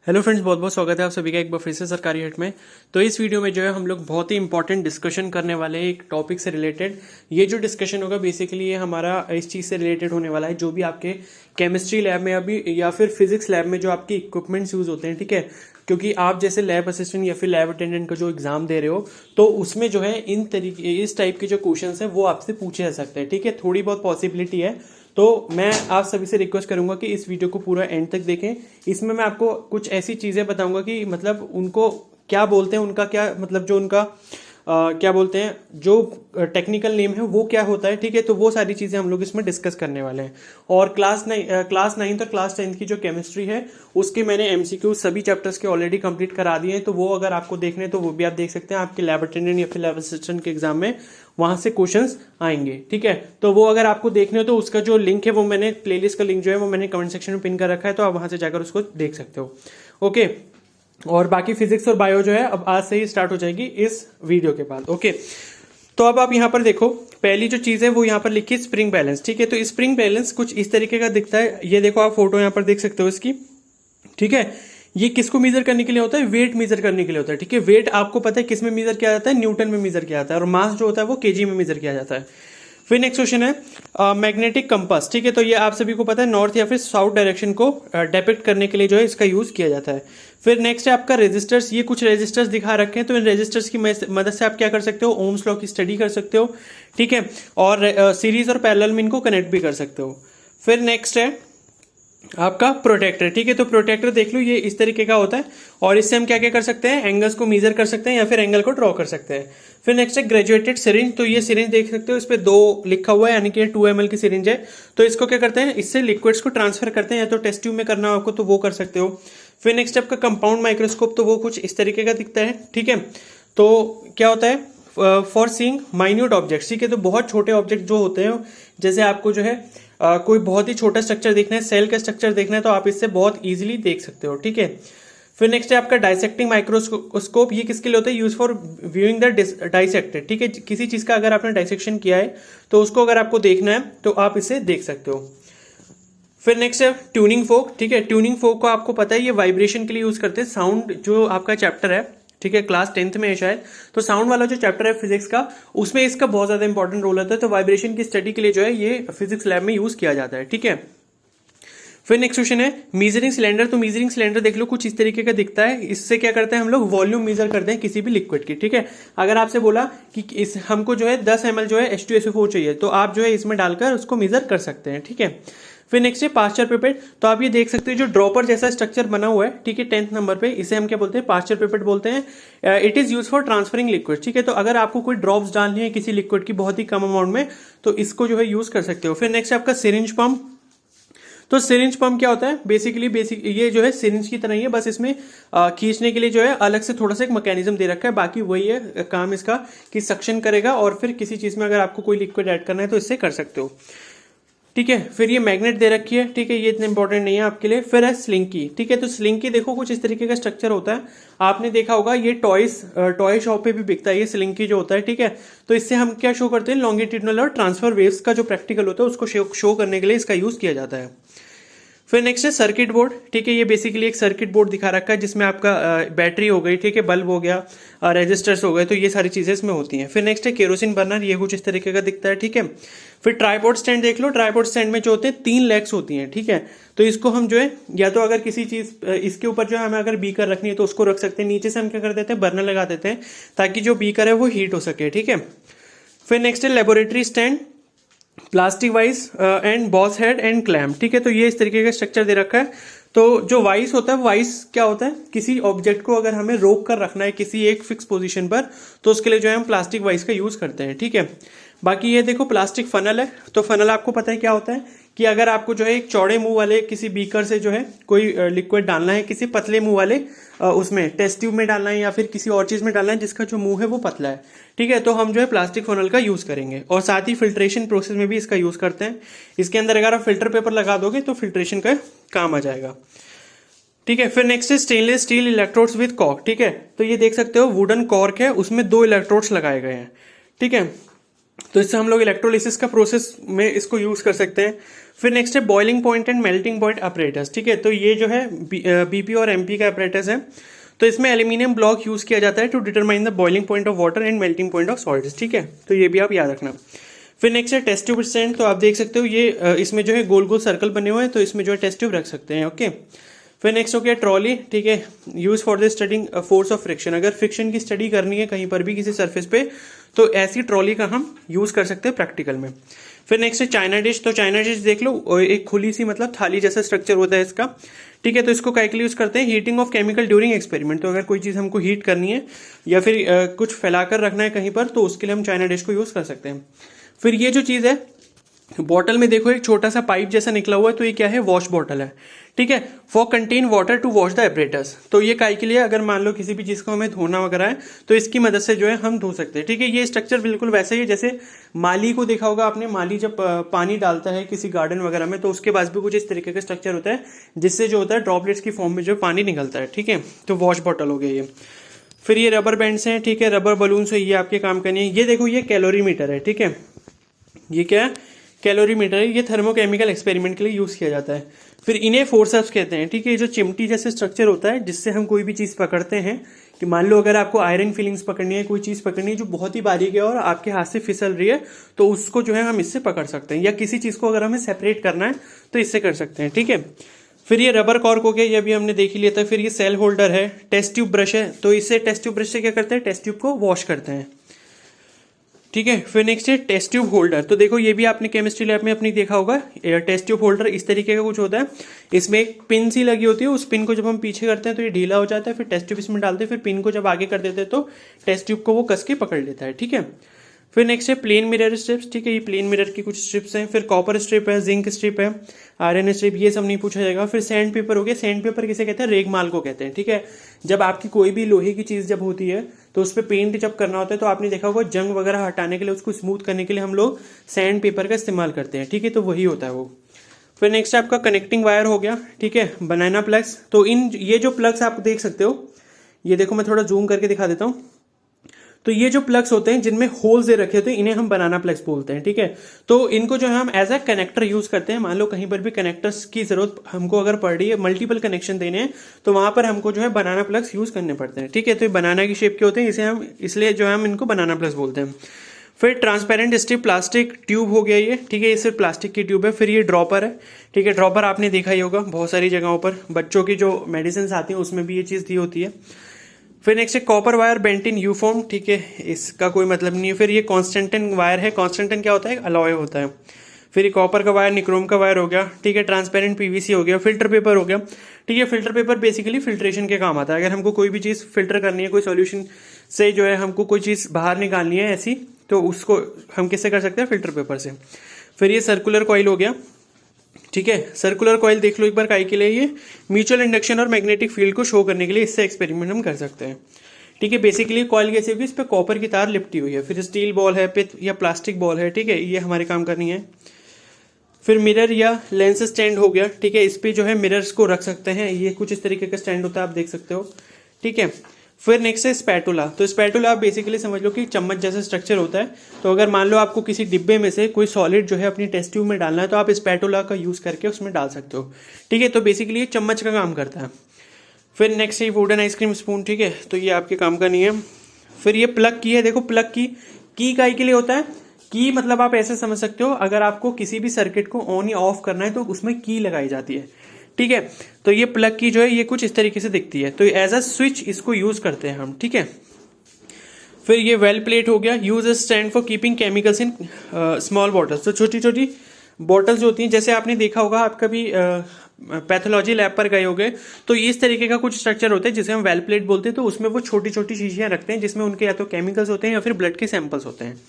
Hello friends, बहुत बहुत स्वागत है आप सभी का एक बार फिर से सरकारी हट में। तो इस वीडियो में जो है हम लोग बहुत ही इंपॉर्टेंट डिस्कशन करने वाले हैं एक टॉपिक से रिलेटेड। ये जो डिस्कशन होगा बेसिकली ये हमारा इस चीज़ से रिलेटेड होने वाला है, जो भी आपके केमिस्ट्री लैब में अभी या फिर फिजिक्स लैब में जो आपके इक्विपमेंट्स यूज होते हैं, ठीक है। क्योंकि आप जैसे लैब असिस्टेंट या फिर लैब अटेंडेंट का जो एग्जाम दे रहे हो तो उसमें जो है इन तरीके इस टाइप के जो क्वेश्चन है वो आपसे पूछे जा सकते हैं, ठीक है। थोड़ी बहुत पॉसिबिलिटी है, तो मैं आप सभी से रिक्वेस्ट करूंगा कि इस वीडियो को पूरा एंड तक देखें। इसमें मैं आपको कुछ ऐसी चीजें बताऊंगा कि मतलब उनको क्या बोलते हैं, उनका क्या मतलब जो उनका क्या बोलते हैं जो टेक्निकल नेम है वो क्या होता है, ठीक है। तो वो सारी चीजें हम लोग इसमें डिस्कस करने वाले हैं। और क्लास 9th और क्लास 10th की जो केमिस्ट्री है उसके मैंने एमसीक्यू सभी चैप्टर्स के ऑलरेडी कंप्लीट करा दिए हैं, तो वो अगर आपको देखने तो वो भी आप देख सकते हैं। आपके लैब अटेंडेंट या फिर लैब असिस्टेंट के एग्जाम में वहां से क्वेश्चंस आएंगे, ठीक है। तो वो अगर आपको देखने हो तो उसका जो लिंक है वो मैंने प्लेलिस्ट का लिंक जो है वो मैंने कमेंट सेक्शन में पिन कर रखा है, तो आप वहां से जाकर उसको देख सकते हो, ओके। और बाकी फिजिक्स और बायो जो है अब आज से ही स्टार्ट हो जाएगी इस वीडियो के बाद, ओके। तो अब आप यहाँ पर देखो, पहली जो चीज है वो यहाँ पर लिखी स्प्रिंग बैलेंस, ठीक है। तो स्प्रिंग बैलेंस कुछ इस तरीके का दिखता है। ये देखो आप फोटो यहाँ पर देख सकते हो इसकी, ठीक है। ये किसको मेजर करने के लिए होता है? वेट मेजर करने के लिए होता है, ठीक है। वेट आपको पता है किस में मेजर किया जाता है? न्यूटन में मेजर किया जाता है। और मास जो होता है वो केजी में मेजर किया जाता है। फिर नेक्स्ट क्वेश्चन है मैग्नेटिक कंपास, ठीक है। तो ये आप सभी को पता है नॉर्थ या फिर साउथ डायरेक्शन को डिपिक्ट करने के लिए जो है इसका यूज किया जाता है। फिर नेक्स्ट है आपका रेजिस्टर्स। ये कुछ रेजिस्टर्स दिखा रखे हैं, तो इन रेजिस्टर्स की मदद से आप क्या कर सकते हो? ओम्स लॉ की स्टडी कर सकते हो, ठीक है। और सीरीज और पैरेलल में इनको कनेक्ट भी कर सकते हो। फिर नेक्स्ट है आपका प्रोटेक्टर, ठीक है। तो प्रोटेक्टर देख लो, ये इस तरीके का होता है और इससे हम क्या क्या कर सकते हैं? एंगल्स को मेजर कर सकते हैं या फिर एंगल को ड्रॉ कर सकते हैं। फिर नेक्स्ट है ग्रेजुएटेड सिरिंज। तो ये सिरिंज देख सकते हो, इस पे 2 लिखा हुआ है, यानी कि 2 ml की सिरिंज है। तो इसको क्या करते हैं? इससे लिक्विड्स को ट्रांसफर करते हैं, या तो टेस्ट ट्यूब में करना हो आपको तो वो कर सकते हो। फिर नेक्स्ट आपका कंपाउंड माइक्रोस्कोप, तो वो कुछ इस तरीके का दिखता है, ठीक है। तो क्या होता है? फॉर सीइंग माइन्यूट ऑब्जेक्ट्स, ठीक है। तो बहुत छोटे ऑब्जेक्ट जो होते हैं, जैसे आपको जो है कोई बहुत ही छोटा स्ट्रक्चर देखना है, सेल का स्ट्रक्चर देखना है, तो आप इससे बहुत इजीली देख सकते हो, ठीक है। फिर नेक्स्ट है आपका डाइसेक्टिंग माइक्रोस्कोप। ये किसके लिए होता है? Use for viewing the dissected, ठीक है। किसी चीज का अगर आपने डाइसेक्शन किया है तो उसको अगर आपको देखना है तो आप इसे देख सकते हो। फिर नेक्स्ट है ट्यूनिंग फोक, ठीक है। ट्यूनिंग फोक को आपको पता है ये वाइब्रेशन के लिए यूज करते हैं। साउंड जो आपका चैप्टर है, ठीक है, क्लास 10th में है शायद, तो साउंड वाला जो चैप्टर है फिजिक्स का, उसमें इसका बहुत ज्यादा इंपॉर्टेंट रोल होता है। तो वाइब्रेशन की स्टडी के लिए जो है ये फिजिक्स लैब में यूज किया जाता है, ठीक है। फिर नेक्स्ट क्वेश्चन है मीजरिंग सिलेंडर। तो मीजरिंग सिलेंडर देख लो, कुछ इस तरीके का दिखता है। इससे क्या करते हैं हम लोग? वॉल्यूम मेजर करते हैं किसी भी लिक्विड की, ठीक है। अगर आपसे बोला कि इस हमको जो है 10 ml जो है H2SO4 चाहिए, तो आप जो है इसमें डालकर उसको मेजर कर सकते हैं, ठीक है। फिर नेक्स्ट है पास्चर पिपेट। तो आप ये देख सकते हो जो ड्रॉपर जैसा स्ट्रक्चर बना हुआ है, ठीक है, 10th नंबर पे, इसे हम क्या बोलते हैं? पास्चर पिपेट बोलते हैं। It is use for transferring liquid, ठीक है। तो अगर आपको कोई ड्रॉप्स डालनी है किसी लिक्विड की बहुत ही कम अमाउंट में, तो इसको जो है यूज कर सकते हो। फिर नेक्स्ट है आपका सिरिंज पंप। तो सिरिंज पंप क्या होता है? बेसिकली ये जो है सिरिंज की तरह ही है, बस इसमें खींचने के लिए जो है अलग से थोड़ा सा एक मैकेनिज्म दे रखा है। बाकी वही है काम इसका कि सक्शन करेगा और फिर किसी चीज में अगर आपको कोई लिक्विड ऐड करना है तो इससे कर सकते हो, ठीक है। फिर ये मैग्नेट दे रखी है, ठीक है, ये इतना इंपॉर्टेंट नहीं है आपके लिए। फिर है स्लिंकी, ठीक है। तो स्लिंकी देखो कुछ इस तरीके का स्ट्रक्चर होता है, आपने देखा होगा, ये टॉय शॉप पे भी बिकता है ये स्लिंकी जो होता है, ठीक है। तो इससे हम क्या शो करते हैं? लॉन्गिट्यूडनल और ट्रांसफर वेव्स का जो प्रैक्टिकल होता है उसको शो करने के लिए इसका यूज किया जाता है। फिर नेक्स्ट है सर्किट बोर्ड, ठीक है। ये बेसिकली एक सर्किट बोर्ड दिखा रखा है जिसमें आपका बैटरी हो गई, ठीक है, बल्ब हो गया, रेजिस्टर्स हो गए, तो ये सारी चीजें इसमें होती हैं। फिर नेक्स्ट है केरोसिन बर्नर। ये कुछ इस तरीके का दिखता है, ठीक है। फिर ट्राइपॉड स्टैंड देख लो। ट्राइपॉड स्टैंड में जो होते हैं 3 लेग्स होती हैं, ठीक है। तो इसको हम जो है या तो अगर किसी चीज इसके ऊपर जो है हमें अगर बीकर रखनी है तो उसको रख सकते हैं, नीचे से हम क्या कर देते हैं? बर्नर लगा देते हैं ताकि जो बीकर है वो हीट हो सके, ठीक है। फिर नेक्स्ट है laboratory stand, plastic vice and boss head and clamp, ठीक है। तो ये इस तरीके का स्ट्रक्चर दे रखा है। तो जो वाइस होता है, वाइस क्या होता है? किसी ऑब्जेक्ट को अगर हमें रोक कर रखना है किसी एक फिक्स पोजीशन पर, तो उसके लिए जो है हम प्लास्टिक वाइस का यूज करते हैं, ठीक है। बाकी ये देखो प्लास्टिक फनल है। तो फनल आपको पता है क्या होता है कि अगर आपको जो है एक चौड़े मुंह वाले किसी बीकर से जो है कोई लिक्विड डालना है किसी पतले मुंह वाले उसमें टेस्ट ट्यूब में डालना है या फिर किसी और चीज में डालना है जिसका जो मुंह है वो पतला है, ठीक है, तो हम जो है प्लास्टिक फनल का यूज करेंगे। और साथ ही फिल्ट्रेशन प्रोसेस में भी इसका यूज करते हैं। इसके अंदर अगर आप फिल्टर पेपर लगा दोगे तो फिल्ट्रेशन का काम आ जाएगा, ठीक है। फिर नेक्स्ट है stainless steel electrodes with cork, ठीक है। तो ये देख सकते हो वुडन कॉर्क है, उसमें 2 इलेक्ट्रोड्स लगाए गए हैं, ठीक है। तो इससे हम लोग इलेक्ट्रोलिसिस का प्रोसेस में इसको यूज कर सकते हैं। फिर नेक्स्ट है boiling point and melting point apparatus. ठीक है, तो ये जो है बीपी और एमपी का अपरेटस है। तो इसमें एल्यूमिनियम ब्लॉक यूज किया जाता है to determine the boiling point of water and melting point of salts. ठीक है, तो ये भी आप याद रखना। फिर नेक्स्ट है टेस्ट ट्यूब स्टैंड। तो आप देख सकते हो ये इसमें जो है गोल गोल सर्कल बने हुए हैं, तो इसमें जो है टेस्ट ट्यूब रख सकते हैं। ओके, फिर नेक्स्ट हो गया ट्रॉली। ठीक है, use for the studying force of friction. अगर फ्रिक्शन की स्टडी करनी है कहीं पर भी किसी सरफेस पे, तो ऐसी ट्रॉली का हम यूज कर सकते हैं प्रैक्टिकल में। फिर नेक्स्ट है चाइना डिश। तो चाइना डिश देख लो, एक खुली सी मतलब थाली जैसा स्ट्रक्चर होता है इसका। ठीक है, तो इसको काय के लिए यूज करते हैं? Heating of chemical during experiment. तो अगर कोई चीज हमको हीट करनी है या फिर कुछ फैलाकर रखना है कहीं पर, तो उसके लिए हम चाइना डिश को यूज कर सकते हैं। फिर ये जो चीज है बॉटल में देखो एक छोटा सा पाइप जैसा निकला हुआ है, तो ये क्या है? वॉश बॉटल है। ठीक है, for contain water to wash the apparatus. तो ये काय के लिए? अगर मान लो किसी भी चीज को हमें धोना वगैरह है तो इसकी मदद से जो है हम धो सकते हैं। ठीक है, ये स्ट्रक्चर बिल्कुल वैसे ही जैसे माली को देखा होगा आपने। माली जब पानी डालता है किसी गार्डन वगैरह में, तो उसके पास भी कुछ इस तरीके का स्ट्रक्चर होता है जिससे जो होता है ड्रॉपलेट्स की फॉर्म में जो पानी निकलता है। ठीक है, तो वॉश बॉटल हो गया ये। फिर ये रबर बैंड्स हैं। ठीक है, रबर बलून से ये आपके काम करनी है। ये देखो ये कैलोरी मीटर है। ठीक है, ये क्या है? कैलोरी मीटर है। ये थर्मोकेमिकल एक्सपेरिमेंट के लिए यूज किया जाता है। फिर इन्हें फोर्सेप्स कहते हैं। ठीक है, ये जो चिमटी जैसे स्ट्रक्चर होता है जिससे हम कोई भी चीज पकड़ते हैं, कि मान लो अगर आपको आयरन फिलिंग्स पकड़नी है, कोई चीज पकड़नी है जो बहुत ही बारीक है और आपके हाथ से फिसल रही है, तो उसको जो है हम इससे पकड़ सकते हैं। या किसी चीज को अगर हमें सेपरेट करना है तो इससे कर सकते हैं। ठीक है, फिर ये रबर कॉर्क हो गया, ये भी हमने देख ही लिया था। फिर ये सेल होल्डर है। टेस्ट ट्यूब ब्रश है, तो इससे टेस्ट ट्यूब ब्रश से क्या करते हैं? टेस्ट ट्यूब को वॉश करते हैं। ठीक है, फिर नेक्स्ट है टेस्ट ट्यूब होल्डर। तो देखो ये भी आपने केमिस्ट्री लैब में अपनी देखा होगा। टेस्ट ट्यूब होल्डर इस तरीके का कुछ होता है। इसमें एक पिन सी लगी होती है, उस पिन को जब हम पीछे करते हैं तो ये ढीला हो जाता है। फिर टेस्ट ट्यूब इसमें डालते हैं, फिर पिन को जब आगे कर देते हैं तो टेस्ट ट्यूब को वो कस के पकड़ लेता है। ठीक है, फिर नेक्स्ट है प्लेन मिरर स्ट्रिप्स। ठीक है, ये प्लेन मिरर की कुछ स्ट्रिप्स हैं। फिर कॉपर स्ट्रिप है, जिंक स्ट्रिप है, आयरन स्ट्रिप, ये सब नहीं पूछा जाएगा। फिर सैंड पेपर हो गया। सैंड पेपर किसे कहते हैं? रेगमाल को कहते हैं। ठीक है, जब आपकी कोई भी लोहे की चीज जब होती है तो उस पर पेंट जब करना होता है, तो आपने देखा होगा जंग वगैरह हटाने के लिए, उसको स्मूथ करने के लिए हम लोग सैंड पेपर का इस्तेमाल करते हैं। ठीक है, तो वही होता है वो। फिर नेक्स्ट आपका कनेक्टिंग वायर हो गया। ठीक है, बनाना प्लग्स। तो ये जो प्लग्स आप देख सकते हो, ये देखो मैं थोड़ा जूम करके दिखा देता हूँ। तो ये जो प्लग्स होते हैं जिनमें होल्स दे रखे होते हैं, इन्हें हम बनाना प्लग्स बोलते हैं। ठीक है, तो इनको जो है हम एज अ कनेक्टर यूज करते हैं। मान लो कहीं पर भी कनेक्टर्स की जरूरत हमको अगर पड़ रही है, मल्टीपल कनेक्शन देने हैं, तो वहां पर हमको जो है बनाना प्लग्स यूज करने पड़ते हैं। ठीक है, तो ये बनाना की शेप के होते हैं, इसे हम इसलिए जो है हम इनको बनाना प्लग्स बोलते हैं। फिर ट्रांसपेरेंट स्ट्रिप प्लास्टिक ट्यूब हो गया ये। ठीक है, ये सिर्फ प्लास्टिक की ट्यूब है। फिर ये ड्रॉपर है। ठीक है, ड्रॉपर आपने देखा ही होगा बहुत सारी जगहों पर, बच्चों की जो मेडिसिन आती है उसमें भी ये चीज दी होती है। फिर नेक्स्ट है copper wire bent in you form. ठीक है, इसका कोई मतलब नहीं है। फिर ये कॉन्स्टेंटन वायर है। कॉन्स्टेंटन क्या होता है? अलॉय होता है। फिर ये कॉपर का वायर, निक्रोम का वायर हो गया। ठीक है, ट्रांसपेरेंट पीवीसी हो गया। फिल्टर पेपर हो गया। ठीक है, फिल्टर पेपर बेसिकली फिल्ट्रेशन के काम आता है। अगर हमको कोई भी चीज़ फिल्टर करनी है, कोई सॉल्यूशन से जो है हमको कोई चीज़ बाहर निकालनी है ऐसी, तो उसको हम किससे कर सकते हैं? फिल्टर पेपर से। फिर ये सर्कुलर कॉइल हो गया। ठीक है, सर्कुलर कॉइल देख लो एक बार काय के लिए? ये म्यूचुअल इंडक्शन और मैग्नेटिक फील्ड को शो करने के लिए इससे एक्सपेरिमेंट हम कर सकते हैं। ठीक है, बेसिकली कॉइल कैसे होगी? इस पे कॉपर की तार लिपटी हुई है। फिर स्टील बॉल है, पित या प्लास्टिक बॉल है। ठीक है, ये हमारे काम करनी है। फिर मिरर या लेंस स्टैंड हो गया। ठीक है, इस पे जो है मिरर्स को रख सकते हैं। ये कुछ इस तरीके का स्टैंड होता है, आप देख सकते हो। ठीक है, फिर नेक्स्ट है स्पैटुला। तो स्पैटुला आप बेसिकली समझ लो कि चम्मच जैसा स्ट्रक्चर होता है। तो अगर मान लो आपको किसी डिब्बे में से कोई सॉलिड जो है अपनी टेस्ट ट्यूब में डालना है, तो आप स्पैटुला का यूज करके उसमें डाल सकते हो। ठीक है, तो बेसिकली ये चम्मच का काम करता है। फिर नेक्स्ट है वुडन आइसक्रीम स्पून। ठीक है, तो ये आपके काम का नहीं है। फिर ये प्लग की है। देखो प्लग की काय के लिए होता है? की मतलब आप ऐसे समझ सकते हो, अगर आपको किसी भी सर्किट को ऑन या ऑफ करना है तो उसमें की लगाई जाती है। ठीक है, तो ये प्लग की जो है ये कुछ इस तरीके से दिखती है, तो एज अ स्विच इसको यूज करते हैं हम। ठीक है, फिर ये वेल प्लेट हो गया। Use stand for keeping chemicals in small bottles. तो छोटी छोटी बॉटल्स होती हैं, जैसे आपने देखा होगा, आप कभी पैथोलॉजी लैब पर गए होंगे, तो इस तरीके का कुछ स्ट्रक्चर होता है जिसे हम वेल प्लेट बोलते हैं। तो उसमें वो छोटी छोटी शीशियां रखते हैं जिसमें उनके या तो केमिकल्स होते हैं या फिर ब्लड के सैंपल्स होते हैं।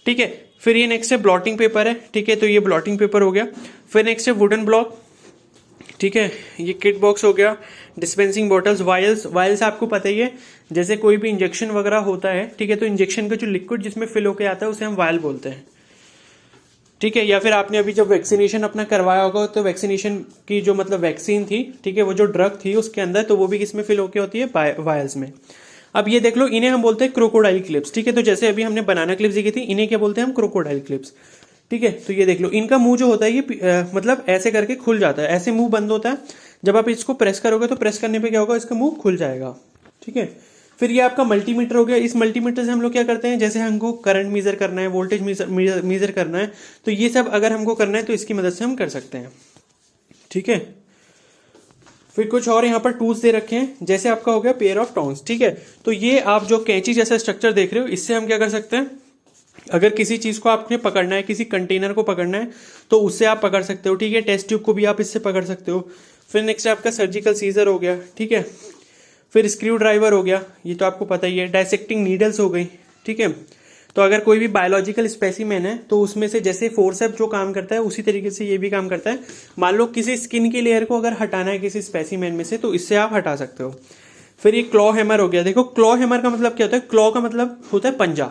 ठीक है, फिर ये नेक्स्ट है ब्लॉटिंग पेपर है। ठीक है, तो ये ब्लॉटिंग पेपर हो गया। फिर नेक्स्ट है वुडन ब्लॉक। ठीक है, ये किट बॉक्स हो गया। डिस्पेंसिंग बॉटल्स, वायल्स आपको पता ही है, जैसे कोई भी इंजेक्शन वगैरह होता है। ठीक है, तो इंजेक्शन का जो लिक्विड जिसमें फिल होकर आता है उसे हम वायल बोलते हैं। ठीक है, या फिर आपने अभी जब वैक्सीनेशन अपना करवाया होगा, तो वैक्सीनेशन की जो मतलब वैक्सीन थी, ठीक है, वो जो ड्रग थी उसके अंदर, तो वो भी किसमें फिल होके होती है? वायल्स में। अब ये देख लो, इन्हें हम बोलते हैं क्रोकोडाइल क्लिप्स, ठीक है। तो जैसे अभी हमने बनाना क्लिप्स देखी थी, इन्हें क्या बोलते हैं हम, क्रोकोडाइल क्लिप्स, ठीक है। तो ये देख लो, इनका मुंह जो होता है ये मतलब ऐसे करके खुल जाता है, ऐसे मुंह बंद होता है। जब आप इसको प्रेस करोगे तो प्रेस करने पे क्या होगा, इसका मुंह खुल जाएगा, ठीक है। फिर ये आपका मल्टीमीटर हो गया। इस मल्टीमीटर से हम लोग क्या करते हैं, जैसे हमको करंट मेजर करना है, वोल्टेज मेजर करना है, तो ये सब अगर हमको करना है तो इसकी मदद से हम कर सकते हैं, ठीक है। फिर कुछ और यहाँ पर टूल्स दे रखे हैं, जैसे आपका हो गया पेयर ऑफ टोन्स, ठीक है। तो ये आप जो कैंची जैसा स्ट्रक्चर देख रहे हो, इससे हम क्या कर सकते हैं, अगर किसी चीज को आपने पकड़ना है, किसी कंटेनर को पकड़ना है, तो उससे आप पकड़ सकते हो, ठीक है। टेस्ट ट्यूब को भी आप इससे पकड़ सकते हो। फिर नेक्स्ट आपका सर्जिकल सीजर हो गया, ठीक है। फिर स्क्रू ड्राइवर हो गया, ये तो आपको पता ही है। डायसेक्टिंग नीडल्स हो गई, ठीक है। तो अगर कोई भी बायोलॉजिकल स्पेसिमेन है तो उसमें से जैसे फोर्सेप्स जो काम करता है उसी तरीके से ये भी काम करता है। मान लो किसी स्किन की लेयर को अगर हटाना है किसी स्पेसिमेन में से, तो इससे आप हटा सकते हो। फिर ये क्लॉ हैमर हो गया। देखो, क्लॉ हैमर का मतलब क्या होता है, क्लॉ का मतलब होता है पंजा।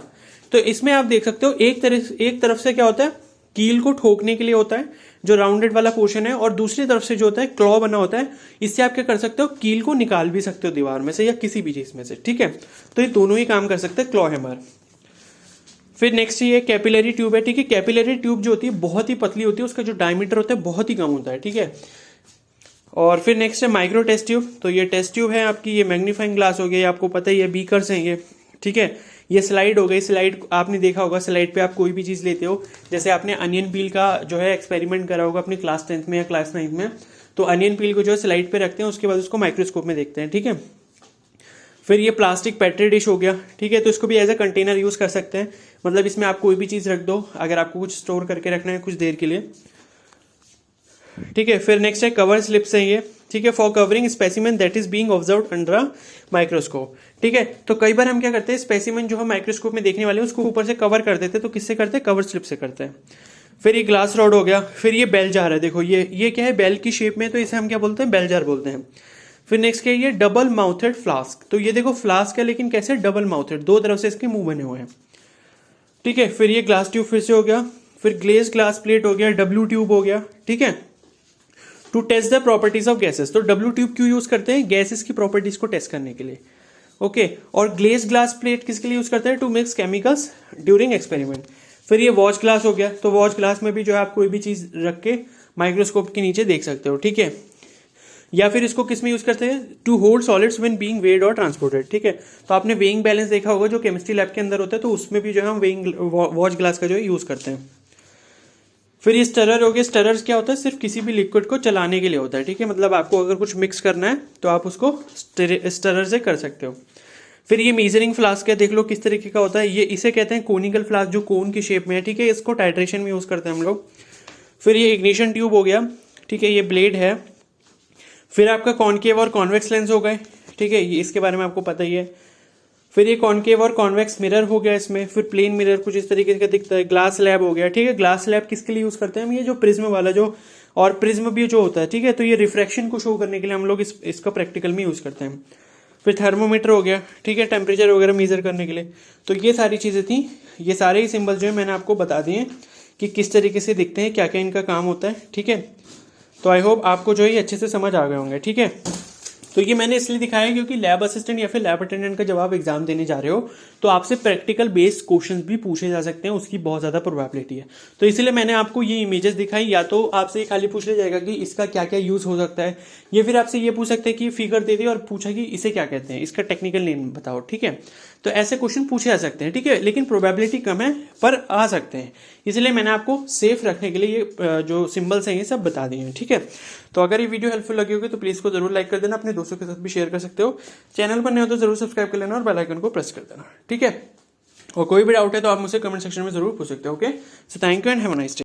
तो इसमें आप देख सकते हो एक तरफ से क्या होता है, कील को ठोकने के लिए होता है जो राउंडेड वाला पोर्शन है, और दूसरी तरफ से जो होता है क्लॉ बना होता है। इससे आप क्या कर सकते हो, कील को निकाल भी सकते हो दीवार में से या किसी भी चीज में से, ठीक है। तो ये दोनों ही काम कर सकते हैं क्लॉ हैमर। फिर नेक्स्ट ये कैपिलरी ट्यूब है, ठीक है। कैपिलरी ट्यूब जो होती है बहुत ही पतली होती है, उसका जो डायमीटर होता है बहुत ही कम होता है, ठीक है। और फिर नेक्स्ट है माइक्रो टेस्ट ट्यूब। तो ये टेस्ट ट्यूब है आपकी, ये मैग्नीफाइंग ग्लास हो गया, आपको पता ही है, बीकर्स हैं ये, ठीक है। ये स्लाइड हो गई। स्लाइड आपने देखा होगा, स्लाइड पे आप कोई भी चीज लेते हो, जैसे आपने अनियन पील का जो है एक्सपेरिमेंट करा होगा अपनी क्लास 10th में या क्लास 9th में, तो अनियन पील को जो है स्लाइड पे रखते हैं, उसके बाद उसको माइक्रोस्कोप में देखते हैं, ठीक है। फिर ये प्लास्टिक पेट्री डिश हो गया, ठीक है। तो इसको भी एज अ कंटेनर यूज कर सकते हैं, मतलब इसमें आप कोई भी चीज रख दो अगर आपको कुछ स्टोर करके रखना है कुछ देर के लिए, ठीक है। फिर नेक्स्ट है कवर स्लिप्स है ये, ठीक है, for covering specimen that is being observed under a microscope, ठीक है। तो कई बार हम क्या करते हैं, स्पेसिमेन जो हम माइक्रोस्कोप में देखने वाले हैं उसको ऊपर से कवर कर देते हैं, तो किससे करते हैं, कवर स्लिप से करते हैं। फिर ये ग्लास रॉड हो गया। फिर ये बेल जार है, देखो ये क्या है, बेल की शेप में, तो इसे हम क्या बोलते हैं, बेल जार बोलते हैं। फिर नेक्स्ट क्या है, ये डबल माउथेड फ्लास्क। तो ये देखो फ्लास्क है, लेकिन कैसे, डबल माउथेड, दो तरफ से इसके मुंह बने हुए हैं, ठीक है। फिर ये ग्लास ट्यूब फिर से हो गया। फिर ग्लेज ग्लास प्लेट हो गया, डब्ल्यू ट्यूब हो गया, ठीक है। To test the properties of gases. तो डब्ल्यू ट्यूब क्यों यूज करते हैं, गैसेस की प्रॉपर्टीज को टेस्ट करने के लिए, ओके। और ग्लेज ग्लास प्लेट किसके लिए यूज करते हैं, to mix chemicals during experiment. फिर ये वॉच ग्लास हो गया। तो वॉच ग्लास में भी जो है आप कोई भी चीज रख के माइक्रोस्कोप के नीचे देख सकते हो, ठीक है। या फिर इसको किस में यूज करते हैं, to hold solids when being wet और ट्रांसपोर्टेड, ठीक है। तो आपने वेइंग बैलेंस देखा होगा जो केमिस्ट्री लैब के अंदर होता है, तो उसमें भी जो है हम वेइंग वॉच ग्लास का जो है यूज करते हैं। फिर ये स्टरर हो गया। स्टरर क्या होता है, सिर्फ किसी भी लिक्विड को चलाने के लिए होता है, ठीक है। मतलब आपको अगर कुछ मिक्स करना है तो आप उसको स्टरर से कर सकते हो। फिर ये मेजरिंग फ्लास्क है, देख लो किस तरीके का होता है, ये इसे कहते हैं कोनिकल फ्लास्क, जो कोन की शेप में है, ठीक है। इसको टाइट्रेशन में यूज करते हैं हम लोग। फिर ये इग्निशन ट्यूब हो गया, ठीक है, ये ब्लेड है। फिर आपका कॉनकेव और कॉन्वेक्स लेंस हो गए, ठीक है, ये इसके बारे में आपको पता ही है। फिर ये कॉनकेव और कॉन्वेक्स मिरर हो गया इसमें। फिर प्लेन मिरर कुछ इस तरीके का दिखता है। ग्लास स्लैब हो गया, ठीक है। ग्लास स्लैब किसके लिए यूज करते हैं हम, ये जो प्रिज्म वाला जो, और प्रिज्म भी जो होता है, ठीक है। तो ये रिफ्रैक्शन को शो करने के लिए हम लोग इसका प्रैक्टिकल में यूज करते हैं। फिर थर्मोमीटर हो गया, ठीक है, टेम्परेचर वगैरह मेजर करने के लिए। तो ये सारी चीजें थी, ये सारे ही सिंबल जो है मैंने आपको बता दिए कि किस तरीके से दिखते हैं, क्या क्या इनका काम होता है, ठीक है। तो आई होप आपको जो है अच्छे से समझ आ गए होंगे, ठीक है। तो ये मैंने इसलिए दिखाया क्योंकि लैब असिस्टेंट या फिर लैब अटेंडेंट का जब आप एग्जाम देने जा रहे हो तो आपसे प्रैक्टिकल बेस्ड क्वेश्चंस भी पूछे जा सकते हैं, उसकी बहुत ज्यादा प्रोबेबिलिटी है। तो इसलिए मैंने आपको ये इमेजेस दिखाई। या तो आपसे ये खाली पूछ लिया जाएगा कि इसका क्या क्या यूज हो सकता है, या फिर आपसे ये पूछ सकते हैं कि फिगर दे दे और पूछा कि इसे क्या कहते हैं, इसका टेक्निकल नेम बताओ, ठीक है। तो ऐसे क्वेश्चन पूछे जा सकते हैं, ठीक है, लेकिन प्रोबेबिलिटी कम है पर आ सकते हैं। इसलिए मैंने आपको सेफ रखने के लिए ये जो सिंबल्स हैं ये सब बता दिए हैं, ठीक है। तो अगर ये वीडियो हेल्पफुल लगी होगी तो प्लीज को जरूर लाइक कर देना, अपने दोस्तों के साथ भी शेयर कर सकते हो। चैनल पर नए हो तो जरूर सब्सक्राइब कर लेना और बेल आइकन को प्रेस कर देना, ठीक है। और कोई भी डाउट है तो आप मुझसे कमेंट सेक्शन में जरूर पूछ सकते हो, okay. So thank you and have a nice day.